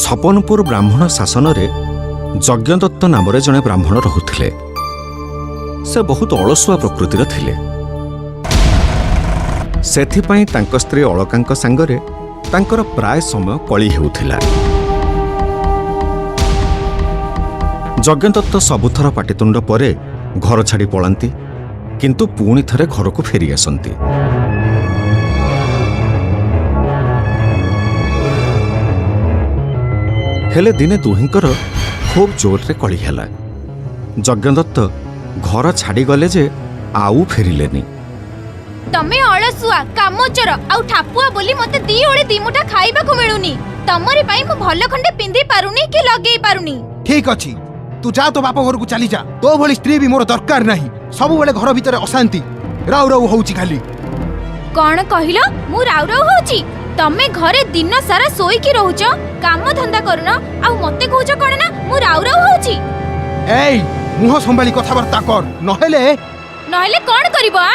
छपनपुर ब्राह्मण शासन रे यज्ञदत्त नाम जड़े ब्राह्मण रहुथिले। से बहुत अलसुआ प्रकृतिर थिले। सेथिपाई तांक स्त्री अलकांक सांगरे तांकर प्राय समय कली हेउथिला। यज्ञदत्त सबुथर पाटितुंड परे घर छाड़ी पलांती, किंतु पुणी थरे घर को फेरी आसंती। हेले दिने दुहिंकर खूब जोर रे कली हैला। यज्ञदत्त घर छाड़ी गले जे आउ फेरिलेनी। तमे अलसुआ कामोचर आउ ठापुआ बोली मते दी ओळे दिमुठा खाइबा को मिलुनी। तमरी पई मु भल खंडे पिंदी पारुनी कि लगेई पारुनी। ठीक अछि, तू जा तो बाप घर को चली जा। तो भली स्त्री भी मोर दरकार नाही। सब बेले घर भीतर अशांति राउ राउ होउची खाली। कोन कहिलो मु राउ राउ होउची? तमे घरे दिन सारा सोई की रहउछ, काम धंदा करूना आउ मते कहउछ कोन ना मु राउ राउ होउची। एई मुह संभाली कथाबार्ता कर, नहेले नहेले कोन करबो?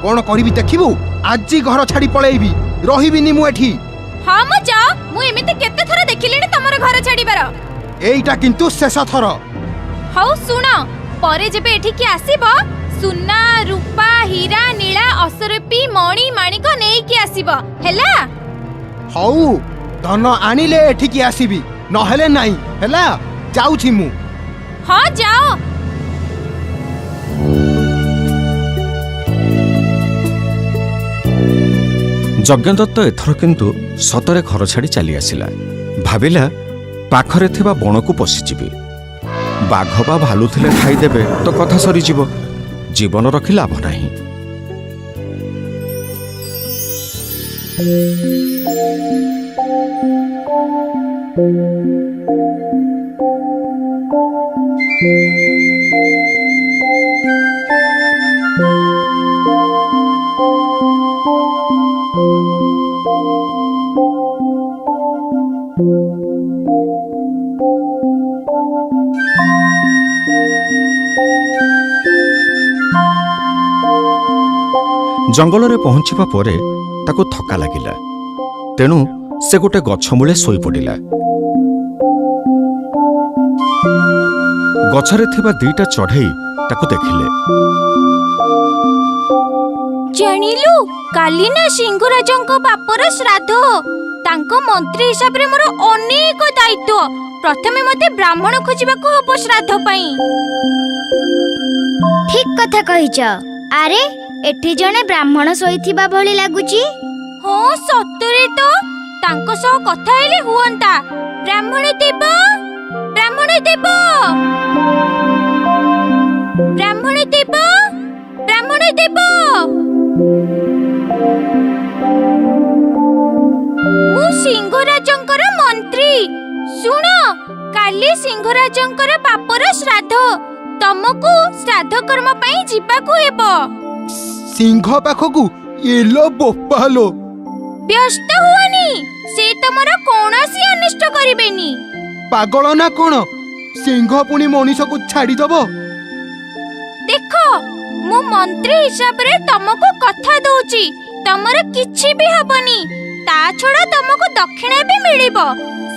कोन करिबी देखिबू। आज घर छाड़ी पळेइबी, रहिबिनी मु एठी। हां म जा, मु एमिते केते थरा देखिलेनी तमर घर छाड़ीबार। एईटा किंतु शेष थर। हौ सुन, परे जेबे एठी की आसीबो सुना रूपा हीरा नीला असरपी मणि माणिक नेई की आसीबो हेला। हौ धन आनिले एठी की आसीबी, नहेले नाही हेला। जाउछि मु। हां जाओ। यज्ञदत्त एथर किंतु सतरे घर छाड़ी चली आसिला। भाविला पाखरे थिबा बणकू पशिजिबी। बाघ बा भालू थिले खाइदेबे तो कथा सरीजिबो, जीवन रखी लाभ नाही। जंगल रे पहुंचिबा परे ताको थका लागिला। तेणु से गोटे गछ मूले सोई पड़िला। गछरे थिबा दीटा चढ़ई ताको देखिले। जानिलु काली ना सिंहराजंको बापर श्राद्ध। तांको मंत्री हिसाब रे मोर अनेक दायित्व। प्रथमे मते ब्राह्मण खोजिबा को हबो श्राद्ध पई। ठीक कथा कहिछ। अरे एठी जने ब्राह्मण सोईथिबा भली लागुची। हो सतरे तो तांको सह कथा हेले हुअंता। ब्राह्मण देव, ब्राह्मण देव, ब्राह्मण देव, ब्राह्मण देव। मु सिंहराजंकर मंत्री। सुन, काली सिंहराजंकर बापर श्राद्ध। तमको श्राद्ध कर्म पई जिबाकू हेबो। सिंह पाखकू एलो बोपालो। व्यस्त हुआनी, से तमरा कोनोसी अनिष्ट करिबेनी। पागल ना कोन? सिंह पुनी मनीष को छाड़ी दबो। देखो मु मंत्री हिसाब रे तमको कथा दउची, तमरा किछि भी हबनी। ता छडा तमको दक्षिणा भी मिलिबो।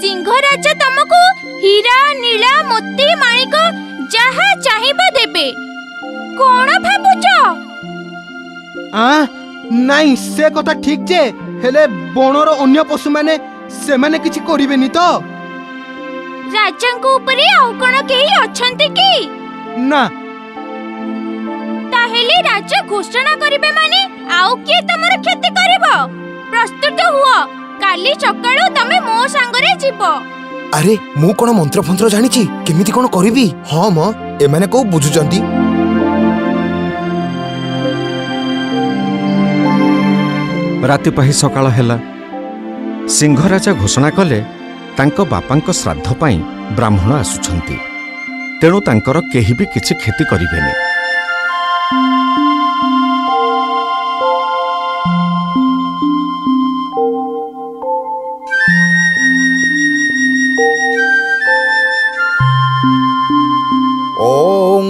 सिंह राजा तमको हीरा नीला मोती माणिक जहा चाहिबो देबे। कोन भाबुचो? नाई से कथा ठीक जे, हेले बनर अन्य पशु माने से माने किछि करिबेनी तो। राजांको ऊपरे आउ कोन केही अछंती की? ना। ताहेले राजा घोषणा करिबे माने आउ के तमर क्षति करिवो। प्रस्तुत हुओ, काली सकाळू तमे मो संगरे जिवो। अरे मु कोन मंत्र फंत्र जानिची, केमिति कोन करिवि? हां म ए माने को बुझुचंती। राति पाही सकाळ हेला। सिंहराजा घोषणा कले तांको बापांक श्राद्ध पाई ब्राह्मण आसुछंती। तेणु तांकर केही भी किछि खेती करिबेनी। ओं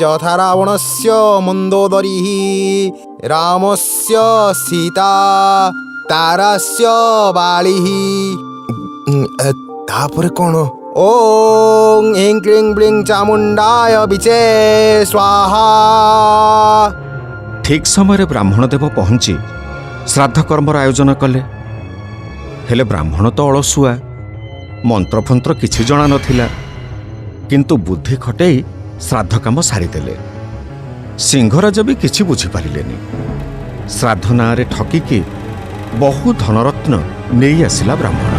यथा रावणस्य मन्दोदरिः रामस्य सीता तारास्य बालिः ତାପରେ କ'ଣ? ଓଂ ଇଂ କ୍ଲିଂ ବ୍ଲିଂ ଚାମୁଣ୍ଡାୟ ବିଚେ ସ୍ୱାହା। ଠିକ୍ ସମୟରେ ବ୍ରାହ୍ମଣ ଦେବ ପହଞ୍ଚି ଶ୍ରାଦ୍ଧ କର୍ମର ଆୟୋଜନ କଲେ। ହେଲେ ବ୍ରାହ୍ମଣ ତ ଅଳସୁଆ, ମନ୍ତ୍ରଫନ୍ତ୍ର କିଛି ଜଣା ନଥିଲା, କିନ୍ତୁ ବୁଦ୍ଧି ଖଟେଇ ଶ୍ରାଦ୍ଧ କାମ ସାରିଦେଲେ। ସିଂହରାଜ ବି କିଛି ବୁଝିପାରିଲେନି। ଶ୍ରାଦ୍ଧ ନାଁରେ ଠକିକି ବହୁ ଧନରତ୍ନ ନେଇ ଆସିଲା ବ୍ରାହ୍ମଣ।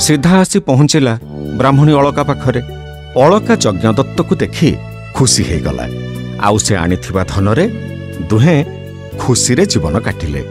ସିଧା ଆସି ପହଞ୍ଚିଲା ବ୍ରାହ୍ମଣୀ ଅଳକା ପାଖରେ। ଅଳକା ଯଜ୍ଞଦତ୍ତକୁ ଦେଖି ଖୁସି ହେଇଗଲା। ଆଉ ସେ ଆଣିଥିବା ଧନରେ ଦୁହେଁ ଖୁସିରେ ଜୀବନ କାଟିଲେ।